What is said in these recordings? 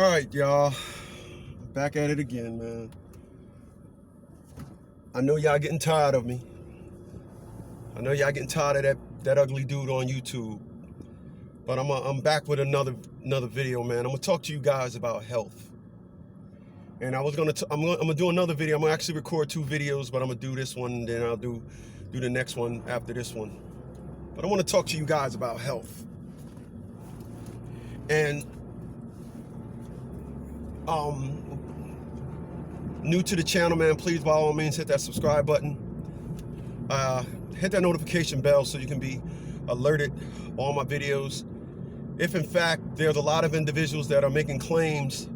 All right, y'all. Back at it again, man. I know y'all getting tired of me. I know y'all getting tired of that ugly dude on YouTube. But I'm back with another video, man. I'm gonna talk to you guys about health. And I'm gonna do another video. I'm gonna actually record 2 videos, but I'm gonna do this one, and then I'll do the next one after this one. But I want to talk to you guys about health. And new to the channel, man, please by all means hit that subscribe button. Hit that notification bell so you can be alerted on my videos. If in fact there's a lot of individuals that are making claims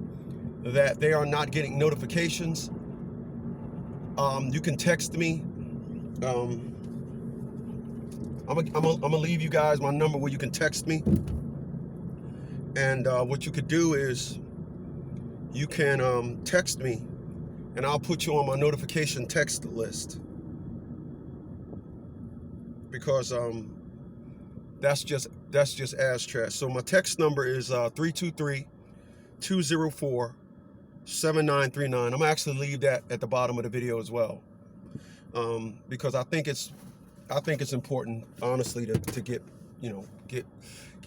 that they are not getting notifications, you can text me. I'm gonna leave you guys my number where you can text me. And what you could do is you can text me, and I'll put you on my notification text list, because that's just ass trash. So my text number is 323-204-7939. I'm gonna actually leave that at the bottom of the video as well, because I think it's important, honestly, to get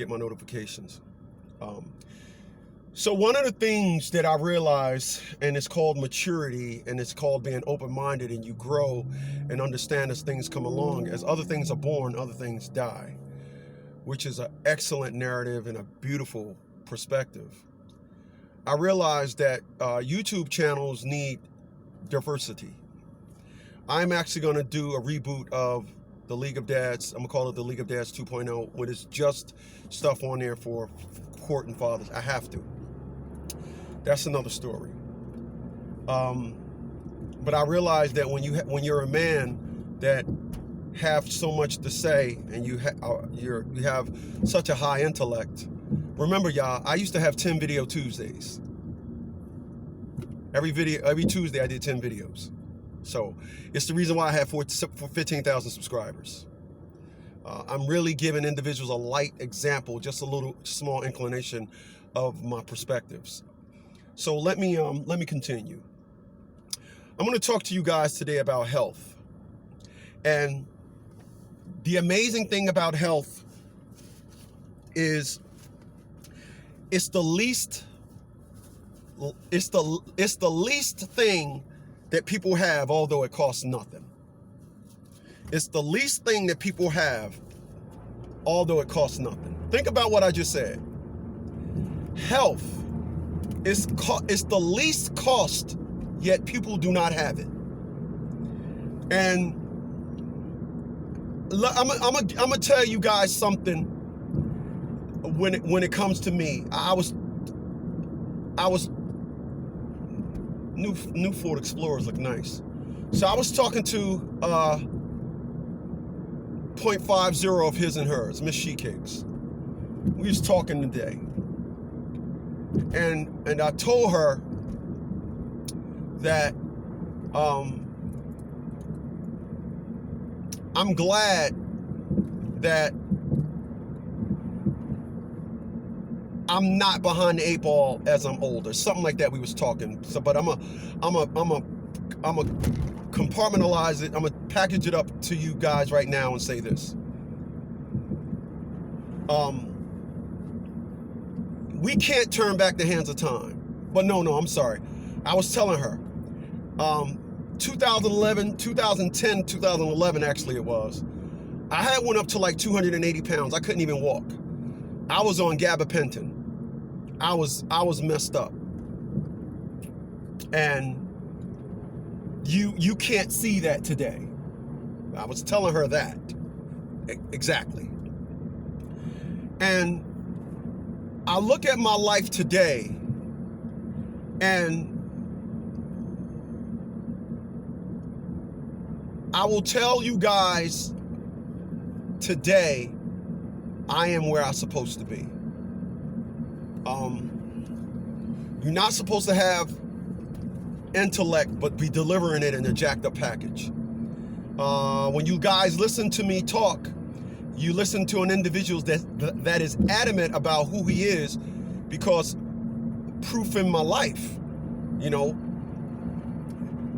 my notifications. So one of the things that I realized, and it's called maturity, and it's called being open-minded, and you grow and understand as things come along. As other things are born, other things die, which is an excellent narrative and a beautiful perspective. I realized that YouTube channels need diversity. I'm actually going to do a reboot of the League of Dads. I'm going to call it the League of Dads 2.0, where it's just stuff on there for court and fathers. I have to. That's another story. But I realized that when you're a man that have so much to say, and you have such a high intellect. Remember, y'all, I used to have 10 video Tuesdays. Every Tuesday I did 10 videos. So it's the reason why I have 15,000 subscribers. I'm really giving individuals a light example, just a little small inclination of my perspectives. So let me continue. I'm going to talk to you guys today about health. And the amazing thing about health is it's the least thing that people have, although it costs nothing. It's the least thing that people have, although it costs nothing. Think about what I just said. Health is the least cost, yet people do not have it. And I'm gonna tell you guys something. When it comes to me, I was new Ford Explorers look nice. So I was talking to 0.50 of his and hers, Miss Shecakes. We was talking today, and I told her that I'm glad that I'm not behind the 8 ball as I'm older, something like that. We was talking. So, but I'm a compartmentalize it. I'm gonna package it up to you guys right now and say this. We can't turn back the hands of time. But no, I'm sorry. I was telling her, 2011, 2010, 2011, actually it was. I had went up to like 280 pounds. I couldn't even walk. I was on gabapentin. I was messed up. And you can't see that today. I was telling her that. Exactly. And I look at my life today, and I will tell you guys today, I am where I'm supposed to be. You're not supposed to have intellect, but be delivering it in a jacked up package. When you guys listen to me talk, you listen to an individual that is adamant about who he is, because proof in my life. You know,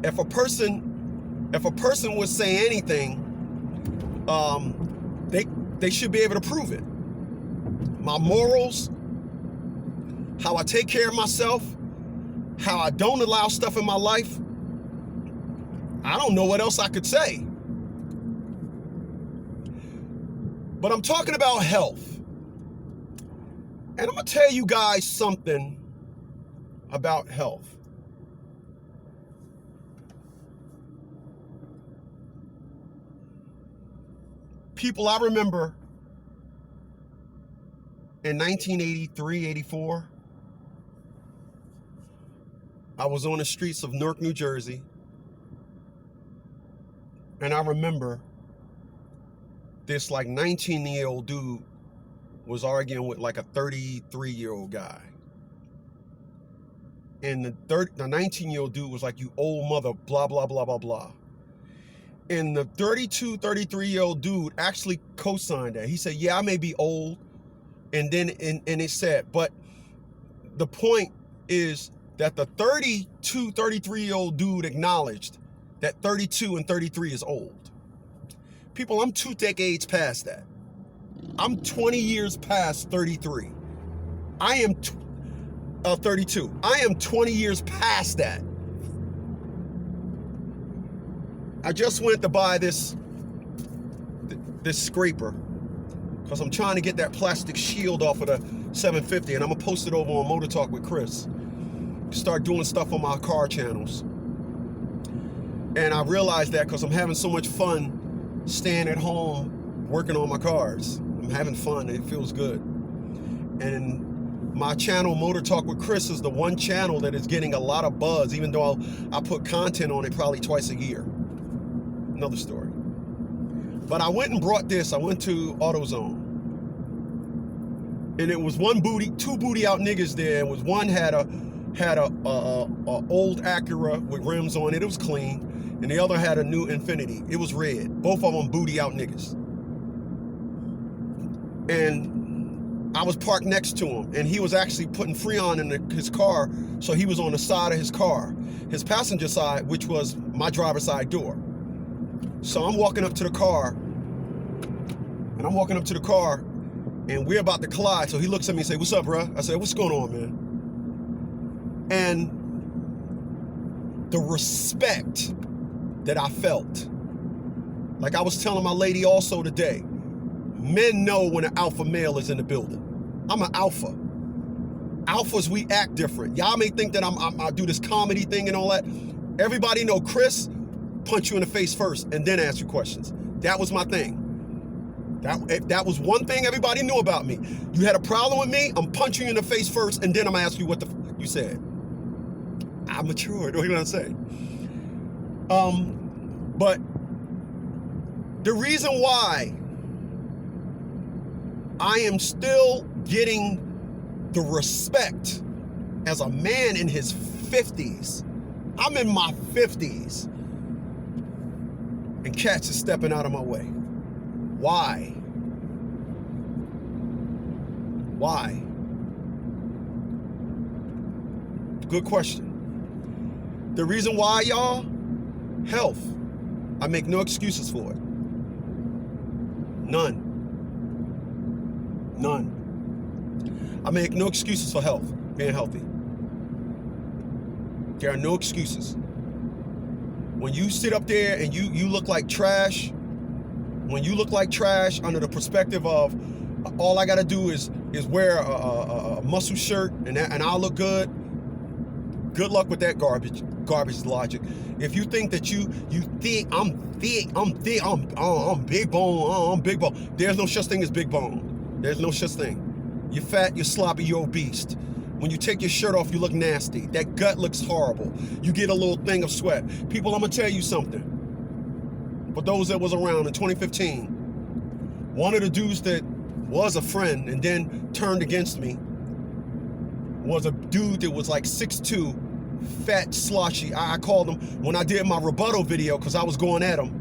if a person would say anything, they should be able to prove it. My morals, how I take care of myself, how I don't allow stuff in my life. I don't know what else I could say. But I'm talking about health. And I'm going to tell you guys something about health. People, I remember in 1983, 84, I was on the streets of Newark, New Jersey. And I remember this like 19-year-old dude was arguing with like a 33-year-old guy. And the 19-year-old dude was like, "You old mother, blah, blah, blah, blah, blah." And the 33-year-old dude actually co-signed that. He said, "Yeah, I may be old." And then and it said, but the point is that the 33-year-old dude acknowledged that 32 and 33 is old. People, I'm 2 decades past that. I'm 20 years past 33. I am 32. I am 20 years past that. I just went to buy this scraper because I'm trying to get that plastic shield off of the 750, and I'm gonna post it over on Motor Talk with Chris. Start doing stuff on my car channels. And I realized that because I'm having so much fun staying at home working on my cars. I'm having fun. It feels good. And my channel, Motor Talk with Chris, is the one channel that is getting a lot of buzz, even though I put content on it probably twice a year. Another story. But I went and brought this. I went to AutoZone. And it was two booty out niggas there. And one had a old Acura with rims on it. It was clean. And the other had a new Infiniti. It was red. Both of them booty out niggas. And I was parked next to him, and he was actually putting Freon in his car, so he was on the side of his car, his passenger side, which was my driver's side door. So I'm walking up to the car, and we're about to collide. So he looks at me and says, "What's up, bro?" I said, "What's going on, man?" And the respect that I felt, like I was telling my lady also today, men know when an alpha male is in the building. I'm an alpha. Alphas, we act different. Y'all may think that I do this comedy thing and all that. Everybody know Chris, punch you in the face first and then ask you questions. That was my thing. That was one thing everybody knew about me. You had a problem with me, I'm punching you in the face first and then I'm gonna ask you what the you said. I'm mature, don't you know what I'm saying? But the reason why I am still getting the respect as a man in his 50s. I'm in my 50s. And cats is stepping out of my way. Why? Why? Good question. The reason why, y'all, health. I make no excuses for it. None. I make no excuses for health, being healthy. There are no excuses. When you sit up there and you look like trash, when you look like trash under the perspective of all I gotta do is wear a muscle shirt and I'll look good, good luck with that garbage logic. If you think that you thick, I'm big bone, I'm big bone. There's no such thing as big bone. There's no such thing. You're fat, you're sloppy, you're obese. When you take your shirt off, you look nasty. That gut looks horrible. You get a little thing of sweat. People, I'm gonna tell you something. For those that was around in 2015, one of the dudes that was a friend and then turned against me was a dude that was like 6'2", fat, sloshy. I called him when I did my rebuttal video because I was going at him.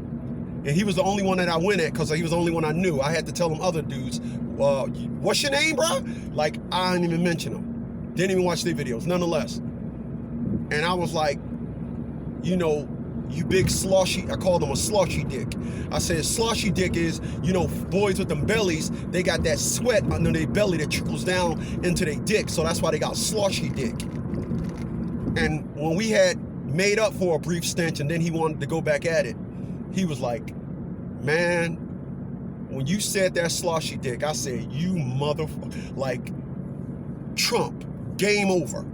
And he was the only one that I went at because he was the only one I knew. I had to tell them other dudes, what's your name, bro? Like, I didn't even mention him. Didn't even watch their videos, nonetheless. And I was like, you know, you big sloshy, I called them a sloshy dick. I said sloshy dick is, you know, boys with them bellies, they got that sweat under their belly that trickles down into their dick. So that's why they got sloshy dick. And when we had made up for a brief stench and then he wanted to go back at it, he was like, man, when you said that sloshy dick, I said, you motherfucker, like Trump, game over.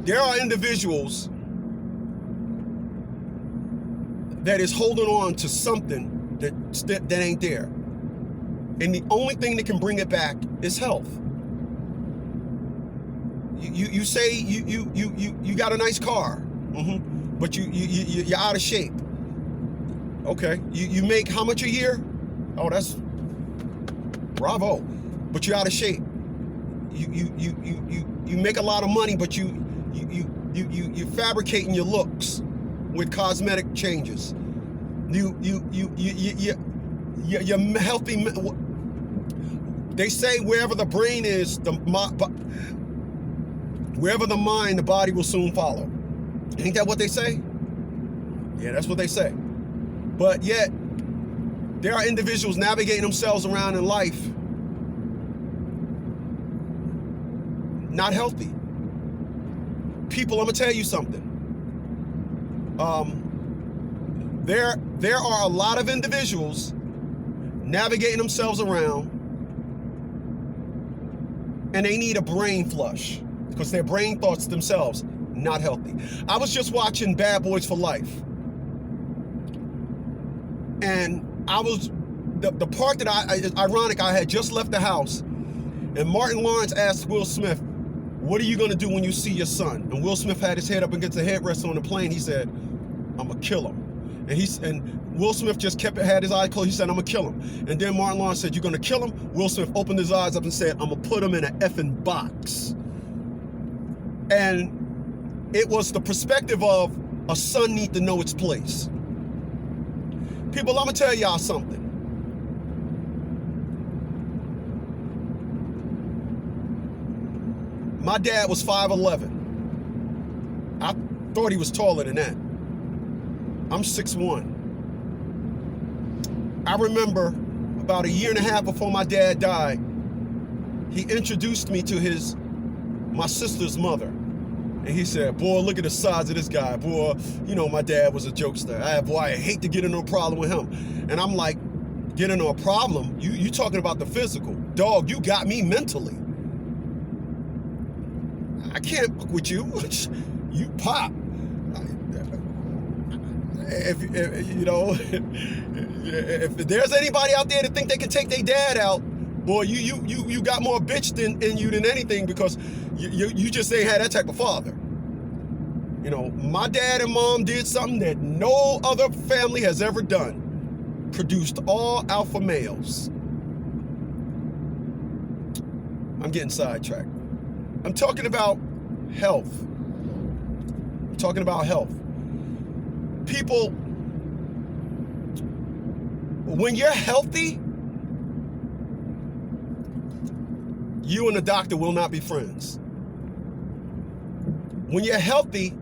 There are individuals that is holding on to something that ain't there. And the only thing that can bring it back is health. You say you got a nice car, but you're out of shape. Okay, you make how much a year? Oh, that's bravo. But you're out of shape. You make a lot of money, but you fabricating your looks with cosmetic changes. You're healthy. They say wherever the brain is, wherever the mind, the body will soon follow. Ain't that what they say? Yeah, that's what they say. But yet, there are individuals navigating themselves around in life not healthy. People, I'm gonna tell you something. There are a lot of individuals navigating themselves around and they need a brain flush because their brain thoughts themselves not healthy. I was just watching Bad Boys for Life, and I was the part that ironic, I had just left the house and Martin Lawrence asked Will Smith, what are you going to do when you see your son? And Will Smith had his head up against the headrest on the plane. He said, I'm going to kill him. And Will Smith just had his eyes closed. He said, I'm going to kill him. And then Martin Lawrence said, you're going to kill him? Will Smith opened his eyes up and said, I'm going to put him in an effing box. And it was the perspective of a son need to know its place. People, I'm going to tell y'all something. My dad was 5'11". I thought he was taller than that. I'm 6'1". I remember about a year and a half before my dad died, he introduced me to my sister's mother. And he said, boy, look at the size of this guy. Boy, you know, my dad was a jokester. I hate to get into a problem with him. And I'm like, get into a problem? You talking about the physical. Dog, you got me mentally. I can't fuck with you. You pop. If there's anybody out there that think they can take their dad out, boy, you got more bitch in you than anything because you just ain't had that type of father. You know, my dad and mom did something that no other family has ever done. Produced all alpha males. I'm getting sidetracked. I'm talking about health. I'm talking about health. People, when you're healthy, you and the doctor will not be friends. When you're healthy,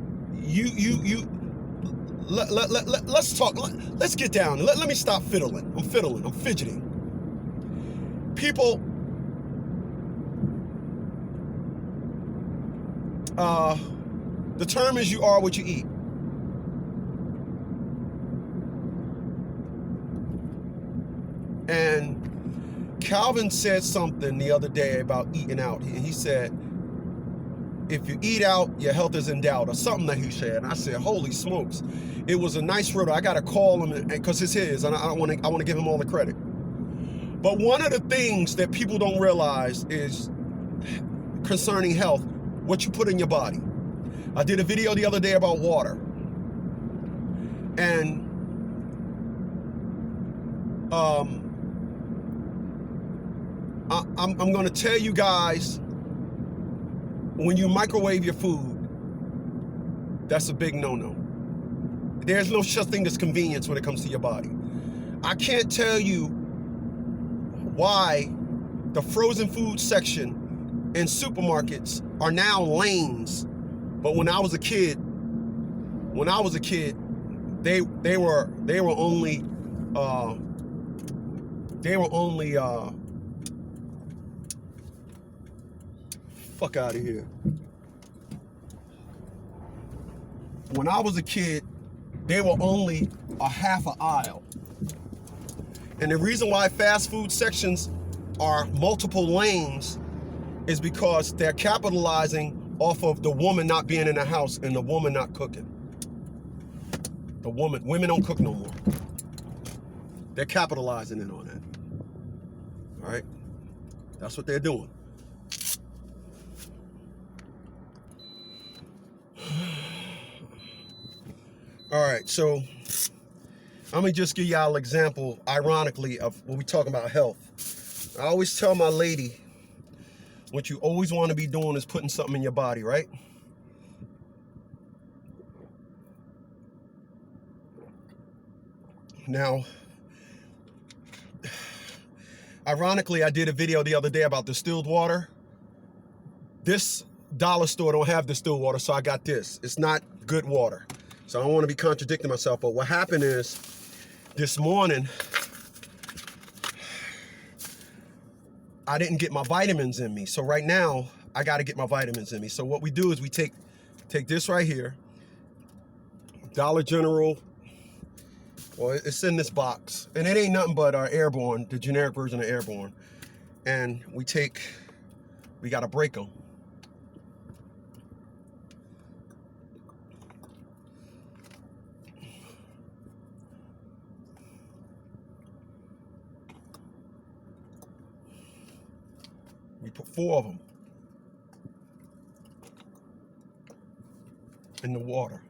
let's talk. Let's get down. Let me stop fiddling. I'm fidgeting. People, the term is you are what you eat. And Calvin said something the other day about eating out. And he said, if you eat out, your health is in doubt, or something that he said. And I said, holy smokes. It was a nice riddle. I got to call him because it's his, and I want to give him all the credit. But one of the things that people don't realize is concerning health, what you put in your body. I did a video the other day about water. And I'm going to tell you guys, when you microwave your food, that's a big no-no. There's no such thing as convenience when it comes to your body. I can't tell you why the frozen food section in supermarkets are now lanes. But when I was a kid, they were only fuck out of here. When I was a kid, they were only a half an aisle. And the reason why fast food sections are multiple lanes is because they're capitalizing off of the woman not being in the house and the woman not cooking. Women don't cook no more. They're capitalizing in on that. All right? That's what they're doing. All right, so I'm gonna just give y'all an example, ironically, of when we talking about health. I always tell my lady, what you always want to be doing is putting something in your body, right? Now, ironically, I did a video the other day about distilled water. This dollar store don't have distilled water, so I got this. It's not good water. So I don't want to be contradicting myself, but what happened is, this morning, I didn't get my vitamins in me. So right now, I got to get my vitamins in me. So what we do is we take this right here, Dollar General, well, it's in this box, and it ain't nothing but Airborne, the generic version of Airborne. And we got to break them. We put 4 of them in the water.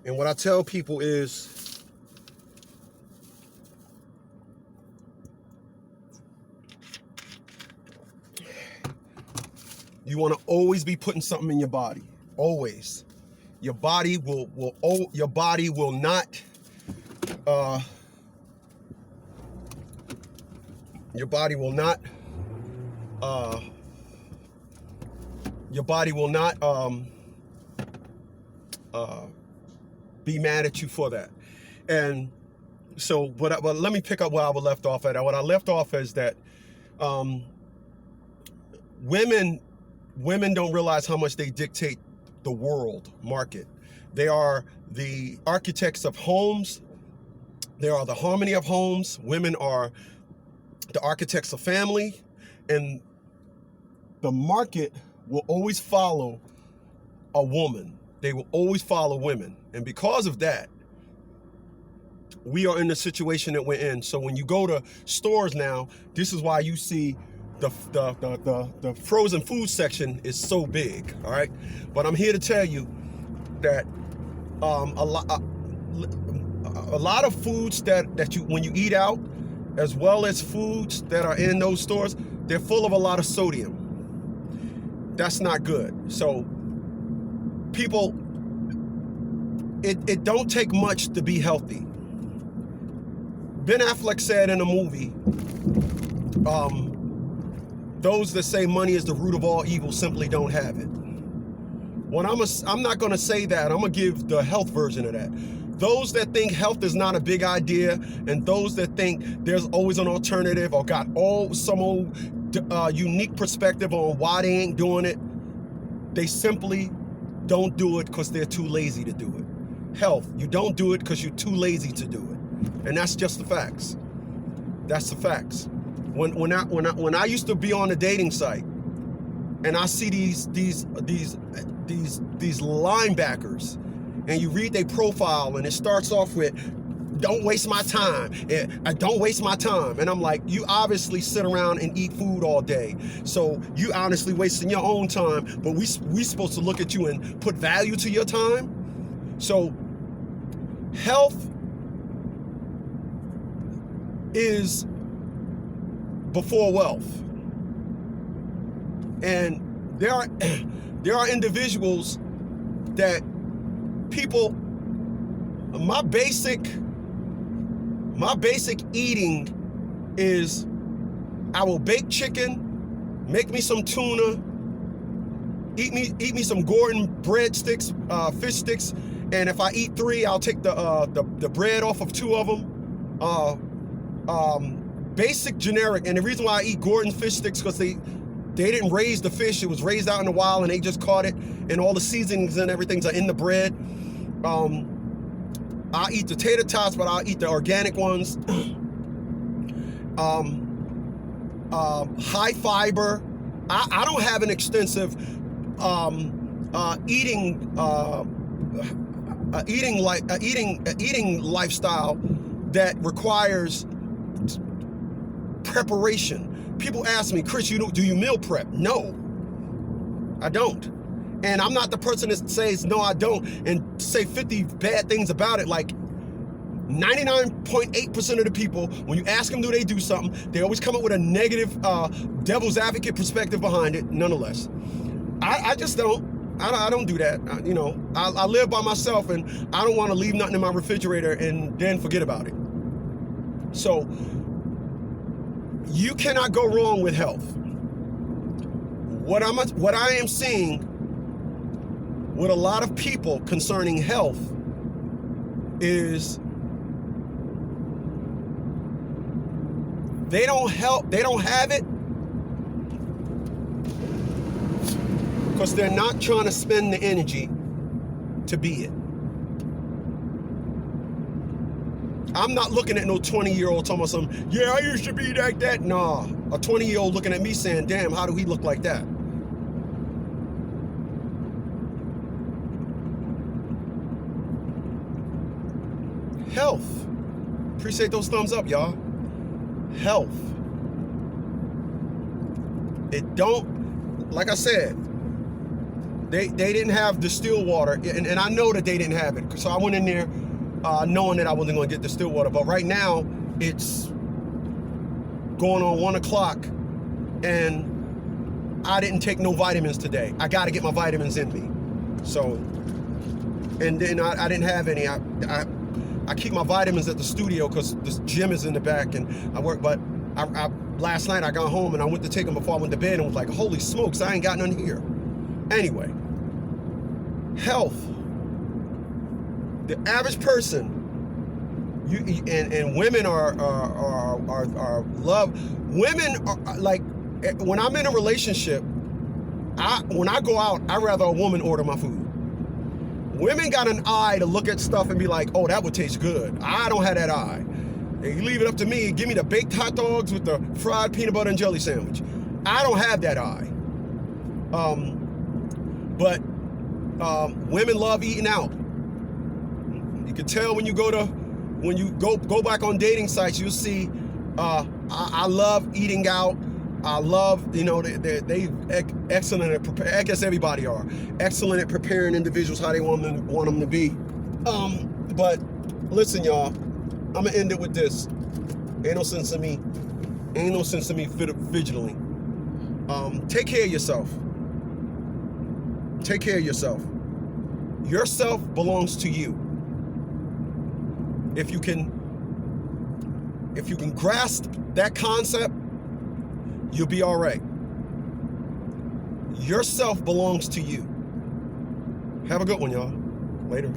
And what I tell people is, you want to always be putting something in your body. Always. Your body will not your body will not be mad at you for that. And so but let me pick up where I left off at. What I left off is that women don't realize how much they dictate the world market. They are the architects of homes. They are the harmony of homes. Women are the architects of family. And the market will always follow a woman. They will always follow women. And because of that, we are in the situation that we're in. So when you go to stores now, this is why you see the frozen food section is so big, all right? But I'm here to tell you that a lot of foods that you, when you eat out, as well as foods that are in those stores, they're full of a lot of sodium. That's not good. So people, it don't take much to be healthy. Ben Affleck said in a movie, those that say money is the root of all evil simply don't have it. When I'm not going to say that. I'm going to give the health version of that. Those that think health is not a big idea, and those that think there's always an alternative or got some old unique perspective on why they ain't doing it, they simply don't do it because they're too lazy to do it. Health, you don't do it because you're too lazy to do it. And that's just the facts. That's the facts. When I used to be on a dating site and I see these linebackers, and you read their profile and it starts off with, don't waste my time, don't waste my time. And I'm like, you obviously sit around and eat food all day. So you honestly wasting your own time, but we supposed to look at you and put value to your time. So health is before wealth. And there are individuals that People, my basic eating is I will bake chicken, make me some tuna, eat me some Gordon breadsticks, fish sticks, and if I eat 3, I'll take the bread off of 2 of them. Basic generic, and the reason why I eat Gordon fish sticks because they didn't raise the fish; it was raised out in the wild, and they just caught it, and all the seasonings and everything's are in the bread. I'll eat the tater tots, but I'll eat the organic ones. High fiber. I don't have an extensive eating lifestyle that requires preparation. People ask me, Chris, do you meal prep? No, I don't. And I'm not the person that says no, I don't, and say 50 bad things about it. Like 99.8% of the people, when you ask them do they do something, they always come up with a negative devil's advocate perspective behind it. Nonetheless, I just don't. I don't do that. I live by myself, and I don't want to leave nothing in my refrigerator and then forget about it. So you cannot go wrong with health. What I am seeing with a lot of people concerning health is they don't have it because they're not trying to spend the energy to be it. I'm not looking at no 20-year-old talking about something, yeah, I used to be like that. Nah, a 20-year-old looking at me saying, damn, how do he look like that? Health. Appreciate those thumbs up, y'all. Health. It don't, like I said, they didn't have distilled water, and I know that they didn't have it. So I went in there knowing that I wasn't going to get distilled water. But right now, it's going on 1 o'clock, and I didn't take no vitamins today. I got to get my vitamins in me. So, and then I didn't have any. I keep my vitamins at the studio because the gym is in the back, and I work. But last night I got home and I went to take them before I went to bed and was like, holy smokes, I ain't got none here. Anyway, health. The average person, and women are love. Women are like, when I'm in a relationship, when I go out, I'd rather a woman order my food. Women got an eye to look at stuff and be like, oh, that would taste good. I don't have that eye. And you leave it up to me, give me the baked hot dogs with the fried peanut butter and jelly sandwich. I don't have that eye. But women love eating out. You can tell when you go back on dating sites, you'll see I love eating out. I love, they excellent at preparing. I guess everybody are excellent at preparing individuals how they want them to be. But listen, y'all, I'm gonna end it with this. Ain't no sense in me fidgeting. Take care of yourself. Take care of yourself. Yourself belongs to you. If you can grasp that concept, you'll be all right. Yourself belongs to you. Have a good one, y'all. Later.